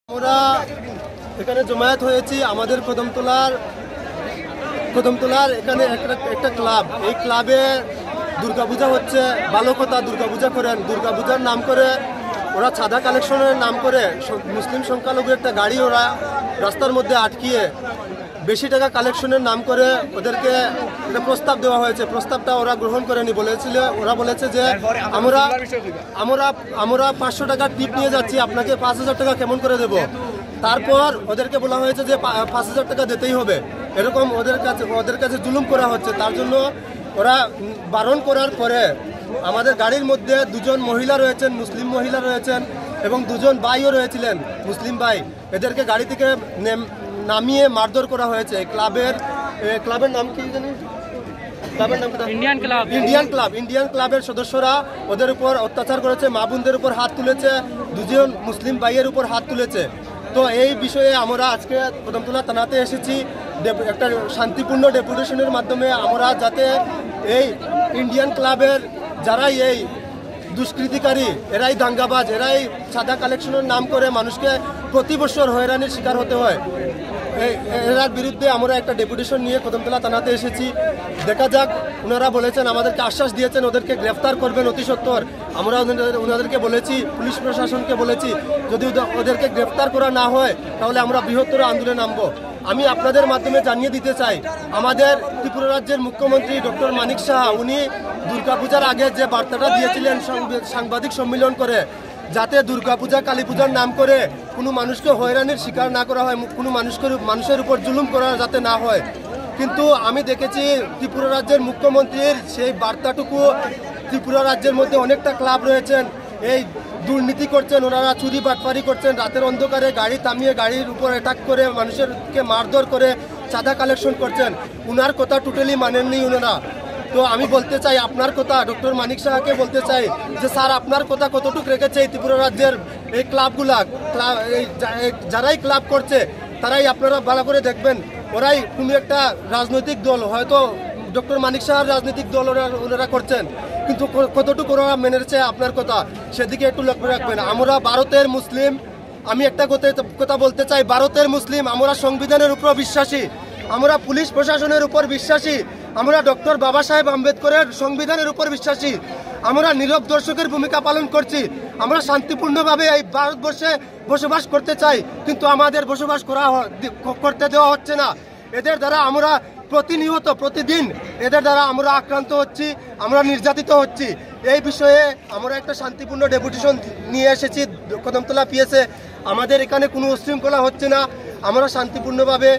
আমরা এখানে জমায়েত হয়েছি আমাদের কদমতলার এখানে একটা ক্লাব। এই ক্লাবে দুর্গাপূজা হচ্ছে, ভালো কথা, দুর্গাপূজা করেন। দুর্গাপূজার নাম করে ওরা চাঁদা কালেকশনের নাম করে মুসলিম সংখ্যালঘু একটা গাড়ি ওরা রাস্তার মধ্যে আটকিয়ে বেশি টাকা কালেকশনের নাম করে ওদেরকে একটা প্রস্তাব দেওয়া হয়েছে। প্রস্তাবটা ওরা গ্রহণ করেনি। ওরা বলেছে যে আমরা 500 টাকা টিপ নিয়ে যাচ্ছি, আপনাকে 5000 টাকা কেমন করে দেব। তারপর ওদেরকে বলা হয়েছে যে 5000 টাকা দিতেই হবে। এরকম ওদের কাছে জুলুম করা হচ্ছে। তার জন্য ওরা বারণ করার পরে আমাদের গাড়ির মধ্যে দুজন মহিলা রয়েছেন, মুসলিম মহিলা রয়েছেন, এবং দুজন ভাইও রয়েছিলেন মুসলিম ভাই। এদেরকে গাড়ি থেকে নামিয়ে মারধর করা হয়েছে। ক্লাবের নাম কি জানি? ইন্ডিয়ান ক্লাবের সদস্যরা ওদের উপর অত্যাচার করেছে, মা বোনদের উপর হাত তুলেছে, দুজন মুসলিম ভাইয়ের উপর হাত তুলেছে। তো এই বিষয়ে আমরা আজকে কদমতলা থানাতে এসেছি একটা শান্তিপূর্ণ ডেপুটেশনের মাধ্যমে। আমরা যাতে এই ইন্ডিয়ান ক্লাবের যারাই এই দুষ্কৃতিকারী, এরাই দাঙ্গাবাজ, এরাই চাঁদা কালেকশনের নাম করে মানুষকে প্রতি বছর হয়রানির শিকার হতে হয়, এরার বিরুদ্ধে আমরা একটা ডেপুটেশন নিয়ে কদমতলা থানাতে এসেছি। দেখা যাক, ওনারা বলেছেন, আমাদেরকে আশ্বাস দিয়েছেন ওদেরকে গ্রেফতার করবেন অতি সত্বর। আমরা ওনাদেরকে বলেছি, পুলিশ প্রশাসনকে বলেছি, যদি ওদেরকে গ্রেফতার করা না হয় তাহলে আমরা বৃহত্তর আন্দোলনে নামবো। আমি আপনাদের মাধ্যমে জানিয়ে দিতে চাই, আমাদের ত্রিপুরা রাজ্যের মুখ্যমন্ত্রী ডক্টর মানিক সাহা, উনি দুর্গাপূজার আগে যে বার্তাটা দিয়েছিলেন সাংবাদিক সম্মেলন করে, যাতে দুর্গাপূজা কালী পূজার নাম করে কোনো মানুষকে হয়রানির শিকার না করা হয়, কোনো মানুষের উপর জুলুম করা যাতে না হয়। কিন্তু আমি দেখেছি ত্রিপুরা রাজ্যের মুখ্যমন্ত্রীর সেই বার্তাটুকু, ত্রিপুরা রাজ্যের মধ্যে অনেকটা ক্লাব রয়েছেন, এই দুর্নীতি করছেন, ওনারা চুরি বাটপারি করছেন, রাতের অন্ধকারে গাড়ি থামিয়ে গাড়ির উপর অ্যাটাক করে মানুষকে মারধর করে চাঁদা কালেকশন করছেন। উনার কথা টোটালি মানেননি ওনারা। তো আমি বলতে চাই, আপনার কথা ডক্টর মানিক সাহাকে বলতে চাই যে স্যার, আপনার কথা কতটুকু রেখেছে এই ত্রিপুরা রাজ্যের এই ক্লাবগুলা, যারাই ক্লাব করছে তারাই আপনারা ভালো করে দেখবেন, ওরাই কোনো একটা রাজনৈতিক দল, হয়তো ডক্টর মানিক সাহার রাজনৈতিক দল ওনারা করছেন, কিন্তু কতটুকু ওরা মেনেছে আপনার কথা, সেদিকে একটু লক্ষ্য রাখবেন। আমরা ভারতের মুসলিম, আমি একটা কথা বলতে চাই, ভারতের মুসলিম, আমরা সংবিধানের উপর বিশ্বাসী, আমরা পুলিশ প্রশাসনের উপর বিশ্বাসী, আমরা ডক্টর বাবা সাহেব আম্বেদকরের সংবিধানের উপর বিশ্বাসী, আমরা নীরব দর্শকের ভূমিকা পালন করছি। আমরা শান্তিপূর্ণভাবে এই ভারতবর্ষে বসবাস করতে চাই, কিন্তু আমাদের বসবাস করতে দেওয়া হচ্ছে না। এদের দ্বারা আমরা প্রতিনিয়ত প্রতিদিন এদের দ্বারা আমরা আক্রান্ত হচ্ছি, আমরা নির্যাতিত হচ্ছি। এই বিষয়ে আমরা একটা শান্তিপূর্ণ ডেপুটেশন নিয়ে এসেছি কদমতলা পিএসে। আমাদের এখানে কোনো উশৃঙ্খলা হচ্ছে না, আমরা শান্তিপূর্ণভাবে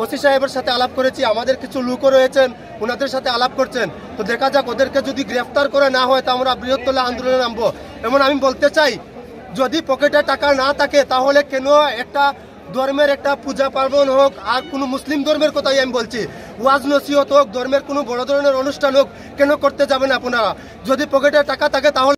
ওসি সাহেবের সাথে আলাপ করেছি, আমাদের কিছু লোকও রয়েছেন, ওনাদের সাথে আলাপ করছেন। তো দেখা যাক, ওদেরকে যদি গ্রেফতার করে না হয় তা আমরা বৃহত্তর আন্দোলনে নামবো। এমন আমি বলতে চাই, যদি পকেটে টাকা না থাকে তাহলে কেন একটা ধর্মের একটা পূজা পার্বণ হোক, আর কোনো মুসলিম ধর্মের কথাই আমি বলছি, ওয়াজ নসিহত হোক, ধর্মের কোনো বড় ধরনের অনুষ্ঠান হোক, কেন করতে যাবেন আপনারা? যদি পকেটে টাকা থাকে তাহলে